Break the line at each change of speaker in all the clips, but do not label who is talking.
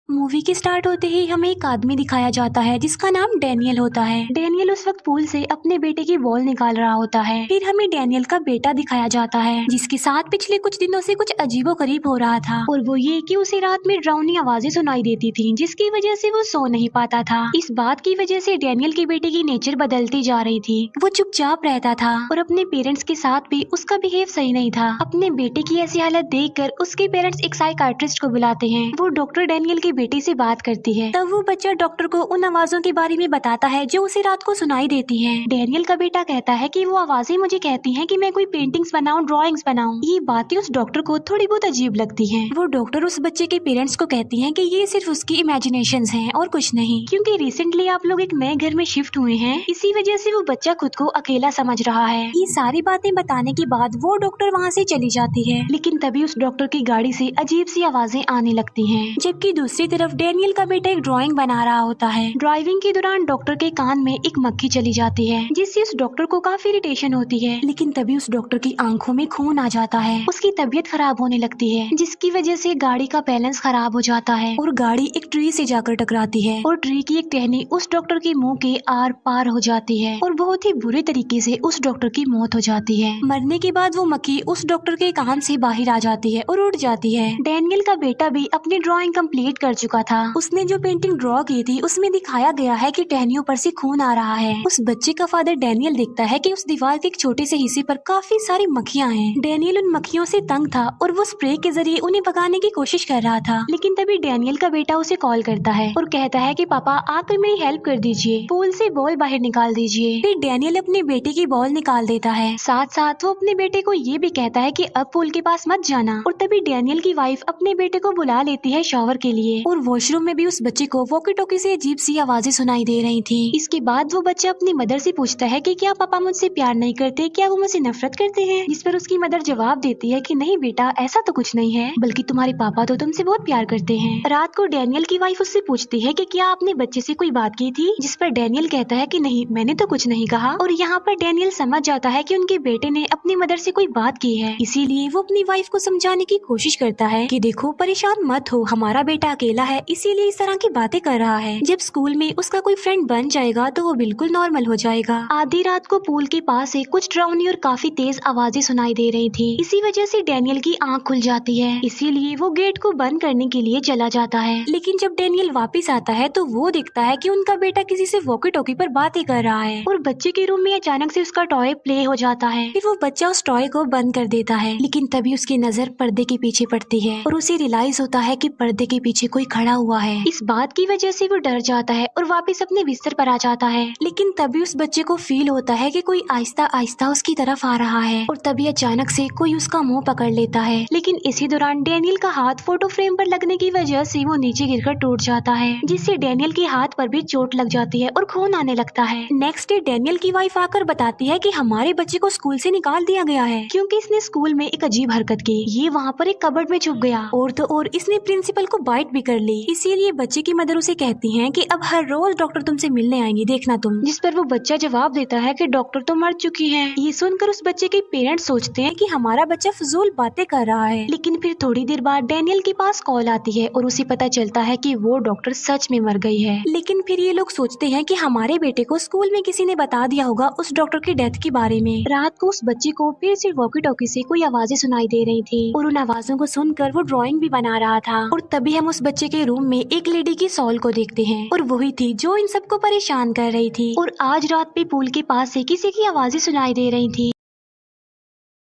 Movie के start होते ही हमें एक आदमी दिखाया जाता है जिसका नाम डैनियल होता है। डैनियल उस वक्त पूल से अपने बेटे की बॉल निकाल रहा होता है। फिर हमें डैनियल का बेटा दिखाया जाता है जिसके साथ पिछले कुछ दिनों से कुछ अजीबोगरीब हो रहा था, और वो ये कि उसे रात में डरावनी आवाजें सुनाई देती थी जिसकी वजह से वो सो नहीं पाता था। इस बात की वजह से डैनियल के बेटे की नेचर बदलती जा रही थी। वो चुपचाप रहता था और अपने पेरेंट्स के साथ भी उसका बिहेव सही नहीं था। अपने बेटे की ऐसी हालत देखकर उसके पेरेंट्स एक साइकाइट्रिस्ट को बुलाते हैं। वो डॉक्टर डैनियल के बेटे से बात करती है। तब वो बच्चा डॉक्टर को उन आवाजों के बारे में बताता है जो उसे रात को सुनाई देती हैं। डैनियल का बेटा कहता है कि वो आवाजें मुझे कहती हैं कि मैं कोई पेंटिंग्स बनाऊं, ड्राइंग्स बनाऊं। ये बातें उस डॉक्टर को थोड़ी बहुत अजीब लगती हैं। वो डॉक्टर उस बच्चे के पेरेंट्स को कहती हैं कि ये सिर्फ उसकी इमेजिनेशंस हैं और कुछ नहीं, क्योंकि रिसेंटली आप लोग एक नए घर में शिफ्ट हुए हैं, इसी वजह से वो बच्चा खुद को अकेला समझ रहा है। ये सारी बातें बताने के बाद वो डॉक्टर वहाँ से चली जाती है, लेकिन तभी उस डॉक्टर की गाड़ी से अजीब सी आवाजें आने लगती हैं। जबकि दूसरी तरफ डैनियल का बेटा एक ड्राइंग बना रहा होता है। ड्राइविंग के दौरान डॉक्टर के कान में एक मक्खी चली जाती है जिससे उस डॉक्टर को काफी इरिटेशन होती है, लेकिन तभी उस डॉक्टर की आंखों में खून आ जाता है। उसकी तबीयत खराब होने लगती है जिसकी वजह से गाड़ी का बैलेंस खराब हो जाता है और गाड़ी एक ट्री से जाकर टकराती है और ट्री की एक टहनी उस डॉक्टर के मुंह के आर पार हो जाती है और बहुत ही बुरे तरीके से उस डॉक्टर की मौत हो जाती है। मरने के बाद वो मक्खी उस डॉक्टर के कान से बाहर आ जाती है और उड़ जाती है। डैनियल का बेटा भी अपनी ड्राइंग कंप्लीट कर चुका था। उसने जो पेंटिंग ड्रॉ की थी उसमें दिखाया गया है कि टहनियों पर से खून आ रहा है। उस बच्चे का फादर डैनियल देखता है कि उस दीवार के एक छोटे से हिस्से पर काफी सारी मक्खियां हैं। डैनियल उन मक्खियों से तंग था और वो स्प्रे के जरिए उन्हें भगाने की कोशिश कर रहा था, लेकिन तभी डैनियल का बेटा उसे कॉल करता है और कहता है कि पापा आकर मेरी हेल्प कर दीजिए, पूल से बॉल बाहर निकाल दीजिए। फिर डैनियल अपने बेटे की बॉल निकाल देता है। साथ साथ वो अपने बेटे को ये भी कहता है कि अब पूल के पास मत जाना। और तभी डैनियल की वाइफ अपने बेटे को बुला लेती है शॉवर के लिए, और वॉशरूम में भी उस बच्चे को वॉकी टॉकी से अजीब सी आवाजें सुनाई दे रही थी। इसके बाद वो बच्चा अपनी मदर से पूछता है कि क्या पापा मुझसे प्यार नहीं करते, क्या वो मुझसे नफरत करते हैं। जिस पर उसकी मदर जवाब देती है कि नहीं बेटा, ऐसा तो कुछ नहीं है, बल्कि तुम्हारे पापा तो तुमसे बहुत प्यार करते हैं। रात को डैनियल की वाइफ उससे पूछती है कि क्या आपने बच्चे से कोई बात की थी, जिस पर डैनियल कहता है कि नहीं, मैंने तो कुछ नहीं कहा। और यहाँ पर डैनियल समझ जाता है कि उनके बेटे ने अपनी मदर से कोई बात की है, इसीलिए वो अपनी वाइफ को समझाने की कोशिश करता है कि देखो परेशान मत हो, हमारा बेटा अकेला है इसीलिए इस तरह की बातें कर रहा है। जब स्कूल में उसका कोई फ्रेंड बन जाएगा तो वो बिल्कुल नॉर्मल हो जाएगा। आधी रात को पूल के पास से कुछ डरावनी और काफी तेज आवाजें सुनाई दे रही थी। इसी वजह से डैनियल की आंख खुल जाती है, इसीलिए वो गेट को बंद करने के लिए चला जाता है। लेकिन जब डैनियल वापस आता है तो वो देखता है कि उनका बेटा किसी से वॉकी टॉकी पर बातें कर रहा है और बच्चे के रूम में अचानक से उसका टॉय प्ले हो जाता है। फिर वो बच्चा उस टॉय को बंद कर देता है, लेकिन तभी उसकी नजर पर्दे के पीछे पड़ती है और उसे रियलाइज होता है कि पर्दे के पीछे कोई खड़ा हुआ है। इस बात की वजह से वो डर जाता है और वापस अपने बिस्तर पर आ जाता है, लेकिन तभी उस बच्चे को फील होता है कि कोई आहिस्ता आहिस्ता उसकी तरफ आ रहा है और तभी अचानक से कोई उसका मुंह पकड़ लेता है। लेकिन इसी दौरान डैनियल का हाथ फोटो फ्रेम पर लगने की वजह से वो नीचे गिरकर टूट जाता है, जिससे डैनियल के हाथ पर भी चोट लग जाती है और खून आने लगता है। नेक्स्ट डे डैनियल की वाइफ आकर बताती है कि हमारे बच्चे को स्कूल से निकाल दिया गया है क्योंकि इसने स्कूल में एक अजीब हरकत की। ये वहाँ पर एक कबर्ड में छुप गया और तो और इसने प्रिंसिपल को बाइट भी कर ली। इसीलिए बच्चे की मदर उसे कहती है कि अब हर रोज डॉक्टर तुमसे मिलने आएंगे, देखना तुम। जिस पर वो बच्चा जवाब देता है कि डॉक्टर तो मर चुकी हैं। ये सुनकर उस बच्चे के पेरेंट्स सोचते हैं कि हमारा बच्चा फजूल बातें कर रहा है, लेकिन फिर थोड़ी देर बाद डैनियल के पास कॉल आती है और उसे पता चलता है कि वो डॉक्टर सच में मर गई है। लेकिन फिर ये लोग सोचते हैं कि हमारे बेटे को स्कूल में किसी ने बता दिया होगा उस डॉक्टर की डेथ के बारे में। रात को उस बच्चे को फिर से वॉकी टॉकी से कोई आवाजें सुनाई दे रही थी और उन आवाजों को सुनकर वो ड्राइंग भी बना रहा था। और तभी हम उस बच्चे के रूम में एक लेडी की सॉल को देखते हैं और वही थी जो इन सबको परेशान कर रही थी। और आज रात पे पूल के पास से किसी की आवाजें सुनाई दे रही थी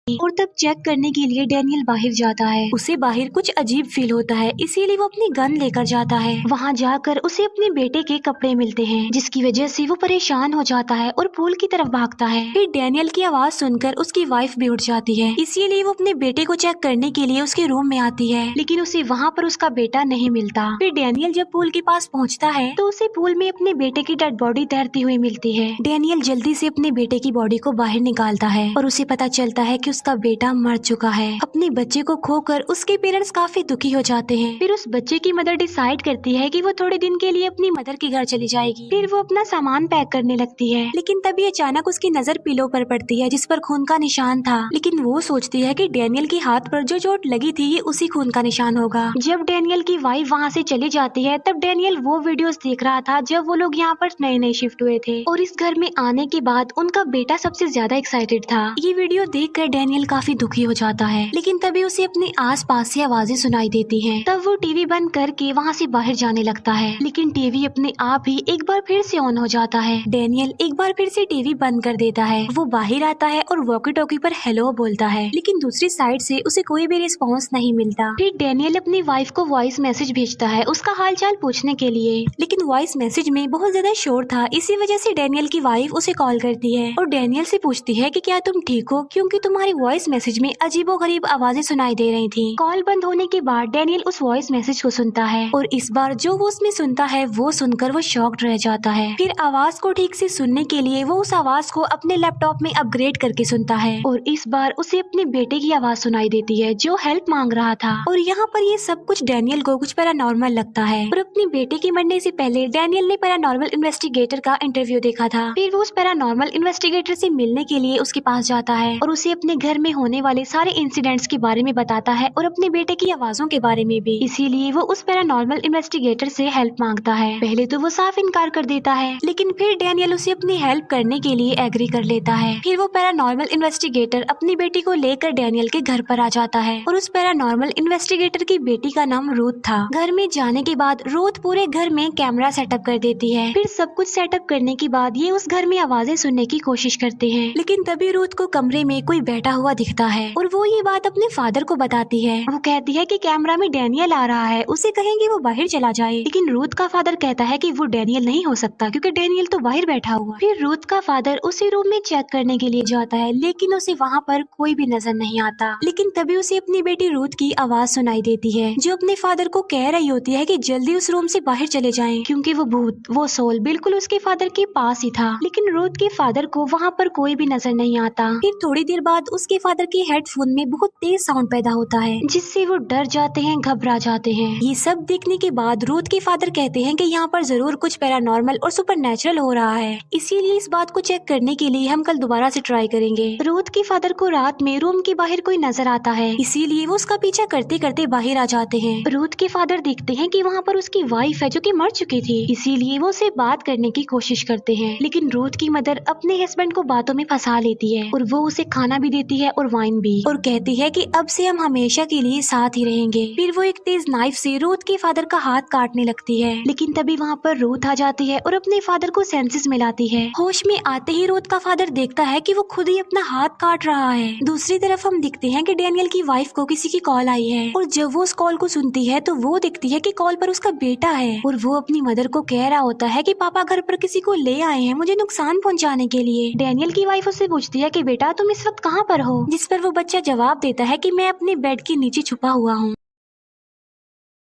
और तब चेक करने के लिए डैनियल बाहर जाता है। उसे बाहर कुछ अजीब फील होता है, इसीलिए वो अपनी गन लेकर जाता है। वहाँ जाकर उसे अपने बेटे के कपड़े मिलते हैं, जिसकी वजह से वो परेशान हो जाता है और पूल की तरफ भागता है। फिर डैनियल की आवाज सुनकर उसकी वाइफ भी उठ जाती है, इसीलिए वो अपने बेटे को चेक करने के लिए उसके रूम में आती है, लेकिन उसे वहाँ पर उसका बेटा नहीं मिलता। फिर डैनियल जब पूल के पास पहुँचता है तो उसे पूल में अपने बेटे की डेड बॉडी तैरती हुई मिलती है। डैनियल जल्दी से अपने बेटे की बॉडी को बाहर निकालता है और उसे पता चलता है कि उसका बेटा मर चुका है। अपने बच्चे को खोकर उसके पेरेंट्स काफी दुखी हो जाते हैं। फिर उस बच्चे की मदर डिसाइड करती है कि वो थोड़े दिन के लिए अपनी मदर के घर चली जाएगी। फिर वो अपना सामान पैक करने लगती है, लेकिन तभी अचानक उसकी नजर पिलो पर पड़ती है जिस पर खून का निशान था। लेकिन वो सोचती है कि डेनियल के हाथ पर जो चोट लगी थी ये उसी खून का निशान होगा। जब डेनियल की वाइफ वहाँ से चली जाती है तब डेनियल वो वीडियोस देख रहा था जब वो लोग यहाँ पर नए नए शिफ्ट हुए थे और इस घर में आने के बाद उनका बेटा सबसे ज्यादा एक्साइटेड था। ये वीडियो देखकर डेनियल काफी दुखी हो जाता है, लेकिन तभी उसे अपने आसपास से आवाजें सुनाई देती हैं। तब वो टीवी बंद करके वहाँ से बाहर जाने लगता है, लेकिन टीवी अपने आप ही एक बार फिर से ऑन हो जाता है। डेनियल एक बार फिर से टीवी बंद कर देता है। वो बाहर आता है और वॉकी टॉकी पर हेलो बोलता है, लेकिन दूसरी साइड से उसे कोई भी रिस्पॉन्स नहीं मिलता। फिर डेनियल अपनी वाइफ को वॉइस मैसेज भेजता है उसका हालचाल पूछने के लिए, लेकिन वॉइस मैसेज में बहुत ज्यादा शोर था। इसी वजह से डेनियल की वाइफ उसे कॉल करती है और डेनियल से पूछती है कि क्या तुम ठीक हो, क्योंकि तुम्हारी वॉइस मैसेज में अजीबोगरीब आवाजें सुनाई दे रही थी। कॉल बंद होने के बाद डेनियल उस वॉइस मैसेज को सुनता है और इस बार जो वो उसमें सुनता है वो सुनकर वो शॉक्ड रह जाता है। फिर आवाज को ठीक से सुनने के लिए वो उस आवाज को अपने लैपटॉप में अपग्रेड करके सुनता है और इस बार उसे अपने बेटे की आवाज सुनाई देती है जो हेल्प मांग रहा था। और यहाँ पर ये सब कुछ डेनियल को कुछ पैरानॉर्मल लगता है। और अपने बेटे के मरने से पहले डेनियल ने पैरानॉर्मल इन्वेस्टिगेटर का इंटरव्यू देखा था। फिर वो उस पैरानॉर्मल इन्वेस्टिगेटर से मिलने के लिए उसके पास जाता है और उसे अपने घर में होने वाले सारे इंसिडेंट्स के बारे में बताता है और अपने बेटे की आवाजों के बारे में भी। इसीलिए वो उस पैरानॉर्मल इन्वेस्टिगेटर से हेल्प मांगता है। पहले तो वो साफ इनकार कर देता है, लेकिन फिर डेनियल उसे अपनी हेल्प करने के लिए एग्री कर लेता है। फिर वो पैरानॉर्मल इन्वेस्टिगेटर अपनी बेटी को लेकर डेनियल के घर पर आ जाता है और उस पैरानॉर्मल इन्वेस्टिगेटर की बेटी का नाम रूथ था। घर में जाने के बाद रूथ पूरे घर में कैमरा सेटअप कर देती है। फिर सब कुछ सेटअप करने के बाद ये उस घर में आवाजें सुनने की कोशिश करते हैं, लेकिन तभी रूथ को कमरे में कोई बैठा हुआ दिखता है और वो ये बात अपने फादर को बताती है। वो कहती है कि कैमरा में डेनियल आ रहा है, उसे कहेंगे वो बाहर चला जाए। लेकिन रूथ का फादर कहता है कि वो डेनियल नहीं हो सकता क्योंकि डेनियल तो बाहर बैठा हुआ। फिर रूथ का फादर उसी रूम में चेक करने के लिए जाता है, लेकिन उसे वहाँ पर कोई भी नजर नहीं आता। लेकिन तभी उसे अपनी बेटी रूथ की आवाज सुनाई देती है जो अपने फादर को कह रही होती है कि जल्दी उस रूम से बाहर चले जाएं, क्योंकि वो भूत, वो सोल बिल्कुल उसके फादर के पास ही था। लेकिन रूथ के फादर को वहाँ पर कोई भी नजर नहीं आता। फिर थोड़ी देर बाद उसके फादर के हेडफोन में बहुत तेज साउंड पैदा होता है जिससे वो डर जाते हैं, घबरा जाते हैं। ये सब देखने के बाद रूथ के फादर कहते हैं कि यहाँ पर जरूर कुछ पैरानॉर्मल और सुपरनैचुरल हो रहा है, इसीलिए इस बात को चेक करने के लिए हम कल दोबारा से ट्राई करेंगे। रूथ के फादर को रात में रूम के बाहर कोई नजर आता है, इसीलिए वो उसका पीछा करते करते बाहर आ जाते हैं। रूथ के फादर देखते हैं कि वहाँ पर उसकी वाइफ है जो कि मर चुकी थी, इसीलिए वो उसे बात करने की कोशिश करते हैं। लेकिन रूथ की मदर अपने हस्बैंड को बातों में फंसा लेती है और वो उसे खाना भी देती है और वाइन भी, और कहती है कि अब से हम हमेशा के लिए साथ ही रहेंगे। फिर वो एक तेज नाइफ से रूथ के फादर का हाथ काटने लगती है, लेकिन तभी वहाँ पर रूथ आ जाती है और अपने फादर को सेंसेस मिलाती है। होश में आते ही रूथ का फादर देखता है कि वो खुद ही अपना हाथ काट रहा है। दूसरी तरफ हम दिखते हैं कि डेनियल की वाइफ को किसी की कॉल आई है और जब वो उस कॉल को सुनती है तो वो दिखती है कि कॉल पर उसका बेटा है और वो अपनी मदर को कह रहा होता है कि पापा घर पर किसी को ले आए हैं मुझे नुकसान पहुंचाने के लिए। डेनियल की वाइफ उससे पूछती है कि बेटा तुम इस वक्त कहाँ पर हो, जिस पर वो बच्चा जवाब देता है कि मैं अपने बेड के नीचे छुपा हुआ हूँ।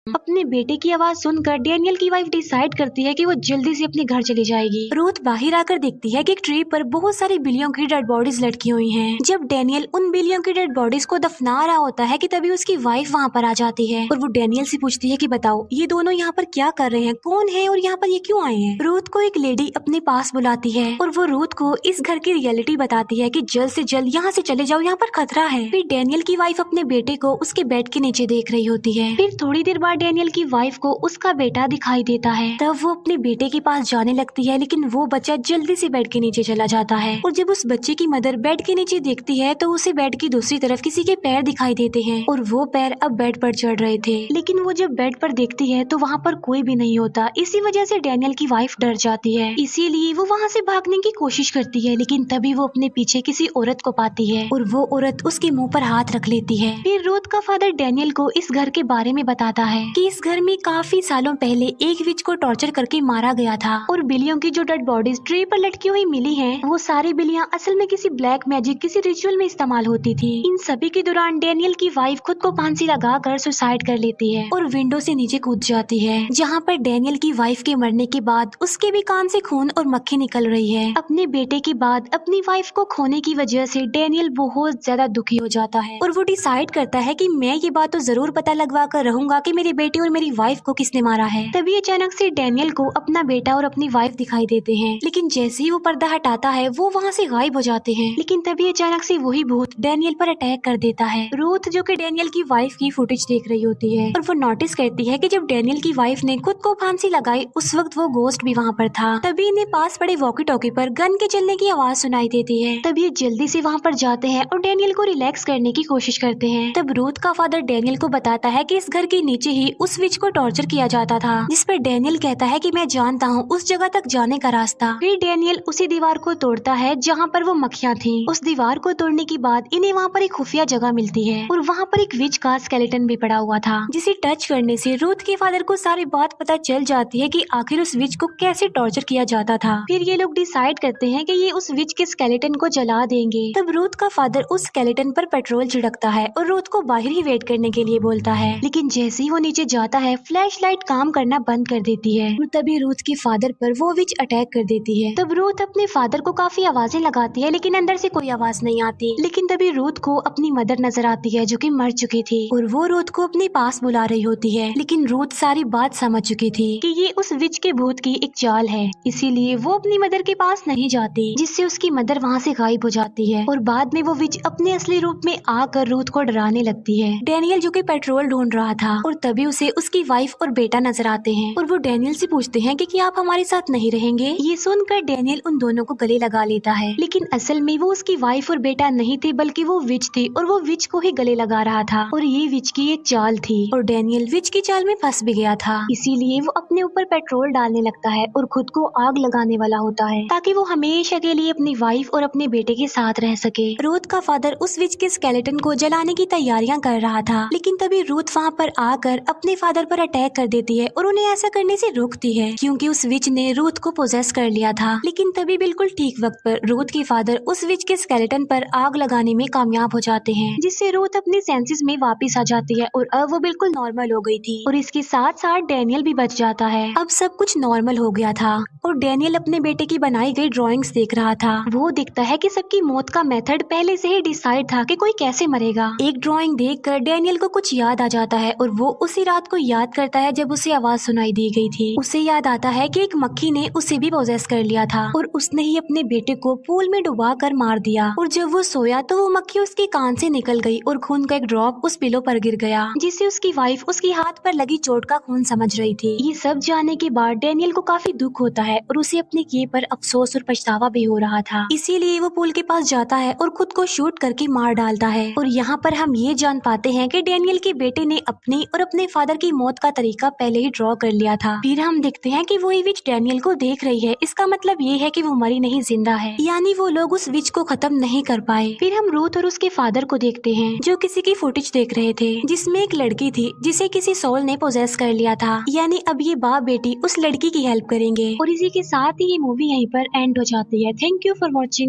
अपने बेटे की आवाज सुनकर डेनियल की वाइफ डिसाइड करती है कि वो जल्दी से अपने घर चली जाएगी। रूथ बाहर आकर देखती है कि एक ट्री पर बहुत सारी बिल्लियों की डेड बॉडीज लटकी हुई हैं। जब डेनियल उन बिल्लियों की डेड बॉडीज को दफना रहा होता है कि तभी उसकी वाइफ वहाँ पर आ जाती है और वो डेनियल से पूछती है कि बताओ ये दोनों यहाँ पर क्या कर रहे हैं, कौन है और यहाँ पर ये क्यों आए हैं। रूथ को एक लेडी अपने पास बुलाती है और वो रूथ को इस घर की रियलिटी बताती है कि जल्द से जल्द यहाँ से चले जाओ, यहाँ पर खतरा है। फिर डेनियल की वाइफ अपने बेटे को उसके बेड के नीचे देख रही होती है। फिर थोड़ी देर बाद डेनियल की वाइफ को उसका बेटा दिखाई देता है। तब वो अपने बेटे के पास जाने लगती है, लेकिन वो बच्चा जल्दी से बेड के नीचे चला जाता है और जब उस बच्चे की मदर बेड के नीचे देखती है तो उसे बेड की दूसरी तरफ किसी के पैर दिखाई देते हैं और वो पैर अब बेड पर चढ़ रहे थे। लेकिन वो जब बेड पर देखती है तो वहाँ पर कोई भी नहीं होता। इसी वजह से डेनियल की वाइफ डर जाती है, इसीलिए वो वहाँ से भागने की कोशिश करती है। लेकिन तभी वो अपने पीछे किसी औरत को पाती है और वो औरत उसके मुँह पर हाथ रख लेती है। फिर रूथ का फादर डेनियल को इस घर के बारे में बताता है कि इस घर में काफी सालों पहले एक विच को टॉर्चर करके मारा गया था और बिल्लियों की जो डेड बॉडीज ट्री पर लटकी हुई मिली हैं, वो सारी बिल्लियां असल में किसी ब्लैक मैजिक किसी रिचुअल में इस्तेमाल होती थी। इन सभी के दौरान डेनियल की वाइफ खुद को फांसी लगाकर सुसाइड कर लेती है और विंडो से नीचे कूद जाती है, जहाँ पर डेनियल की वाइफ के मरने के बाद उसके भी कान से खून और मक्खी निकल रही है। अपने बेटे के बाद अपनी वाइफ को खोने की वजह से डेनियल बहुत ज्यादा दुखी हो जाता है और वो डिसाइड करता है कि मैं ये बात तो जरूर पता लगवा कर रहूंगा कि मेरे बेटे और मेरी वाइफ को किसने मारा है। तभी अचानक से डेनियल को अपना बेटा और अपनी वाइफ दिखाई देते हैं, लेकिन जैसे ही वो पर्दा हटाता है वो वहाँ से गायब हो जाते हैं। लेकिन तभी अचानक से वही भूत डेनियल पर अटैक कर देता है। रूथ जो कि डेनियल की वाइफ की फुटेज देख रही होती है और वो नोटिस करती है कि जब डेनियल की वाइफ ने खुद को फांसी लगाई उस वक्त वो गोस्ट भी वहाँ पर था। तभी इन्हें पास पड़े वॉकी टॉकी पर गन के चलने की आवाज सुनाई देती है। तभी ये जल्दी से वहाँ पर जाते हैं और डेनियल को रिलैक्स करने की कोशिश करते हैं। तब रूथ का फादर डेनियल को बताता है कि इस घर के नीचे ही उस विच को टॉर्चर किया जाता था, जिस पर डेनियल कहता है कि मैं जानता हूँ उस जगह तक जाने का रास्ता। फिर डेनियल उसी दीवार को तोड़ता है जहाँ पर वो मक्खियाँ थी। उस दीवार को तोड़ने के बाद इन्हें वहाँ पर एक खुफिया जगह मिलती है और वहाँ पर एक विच का स्केलेटन भी पड़ा हुआ था, जिसे टच करने से रूथ के फादर को सारी बात पता चल जाती है कि आखिर उस विच को कैसे टॉर्चर किया जाता था। फिर ये लोग डिसाइड करते हैं कि ये उस विच के स्केलेटन को जला देंगे। तब रूथ का फादर उस स्केलेटन पर पेट्रोल छिड़कता है और रूथ को बाहर ही वेट करने के लिए बोलता है, लेकिन जैसे ही वो नीचे जाता है फ्लैश लाइट काम करना बंद कर देती है और तभी रूथ के फादर पर वो विच अटैक कर देती है। तब रूथ अपने फादर को काफी आवाजें लगाती है, लेकिन अंदर से कोई आवाज नहीं आती। लेकिन तभी रूथ को अपनी मदर नजर आती है जो कि मर चुकी थी और वो रूथ को अपने पास बुला रही होती है। लेकिन रूथ सारी बात समझ चुकी थी कि ये उस विच के भूत की एक चाल है, इसीलिए वो अपनी मदर के पास नहीं जाती, जिससे उसकी मदर वहाँ से गायब हो जाती है और बाद में वो विच अपने असली रूप में आकर रूथ को डराने लगती है। डेनियल जो कि पेट्रोल ढूंढ रहा था और तभी उसे उसकी वाइफ और बेटा नजर आते हैं और वो डेनियल से पूछते हैं कि क्या आप हमारे साथ नहीं रहेंगे। ये सुनकर डेनियल उन दोनों को गले लगा लेता है, लेकिन असल में वो उसकी वाइफ और बेटा नहीं थे बल्कि वो विच थी और वो विच को ही गले लगा रहा था और ये विच की एक चाल थी और डेनियल विच की चाल में फंस भी गया था। इसीलिए वो अपने ऊपर पेट्रोल डालने लगता है और खुद को आग लगाने वाला होता है ताकि वो हमेशा के लिए अपनी वाइफ और अपने बेटे के साथ रह सके। रूथ का फादर उस विच के स्केलेटन को जलाने की तैयारियां कर रहा था, लेकिन तभी रूथ वहाँ पर आकर अपने फादर पर अटैक कर देती है और उन्हें ऐसा करने से रोकती है क्योंकि उस विच ने रूथ को पोजेस कर लिया था। लेकिन तभी बिल्कुल ठीक वक्त पर रूथ के फादर उस विच के स्केलेटन पर आग लगाने में कामयाब हो जाते हैं, जिससे रूथ अपने सेंसेस में वापस आ जाती है और अब वो बिल्कुल नॉर्मल हो गई थी और इसके साथ साथ डेनियल भी बच जाता है। अब सब कुछ नॉर्मल हो गया था और डेनियल अपने बेटे की बनाई गई ड्राइंग्स देख रहा था। वो दिखता है कि सबकी मौत का मेथड पहले से ही डिसाइड था कि कोई कैसे मरेगा। एक ड्राइंग देखकर डेनियल को कुछ याद आ जाता है और वो उसी रात को याद करता है जब उसे आवाज सुनाई दी गई थी। उसे याद आता है कि एक मक्खी ने उसे भी पोजेस कर लिया था और उसने ही अपने बेटे को पूल में डुबा कर मार दिया और जब वो सोया तो वो मक्खी उसके कान से निकल गई और खून का एक ड्रॉप उस पिलो पर गिर गया, जिससे उसकी वाइफ उसकी हाथ पर लगी चोट का खून समझ रही थी। ये सब जानने के बाद डेनियल को काफी दुख होता है और उसे अपने किए पर अफसोस और पछतावा भी हो रहा था। इसीलिए वो पूल के पास जाता है और खुद को शूट करके मार डालता है और यहाँ पर हम ये जान पाते हैं कि डेनियल के बेटे ने अपनी और अपने फादर की मौत का तरीका पहले ही ड्रॉ कर लिया था। फिर हम देखते हैं कि वो विच डेनियल को देख रही है, इसका मतलब ये है कि वो मरी नहीं जिंदा है, यानी वो लोग उस विच को खत्म नहीं कर पाए। फिर हम रूथ और उसके फादर को देखते हैं जो किसी की फुटेज देख रहे थे जिसमें एक लड़की थी जिसे किसी सोल ने पोजेस कर लिया था, यानी अब ये बाप बेटी उस लड़की की हेल्प करेंगे और इसी के साथ ही ये मूवी यहीं पर एंड हो जाती है। Thank you for watching.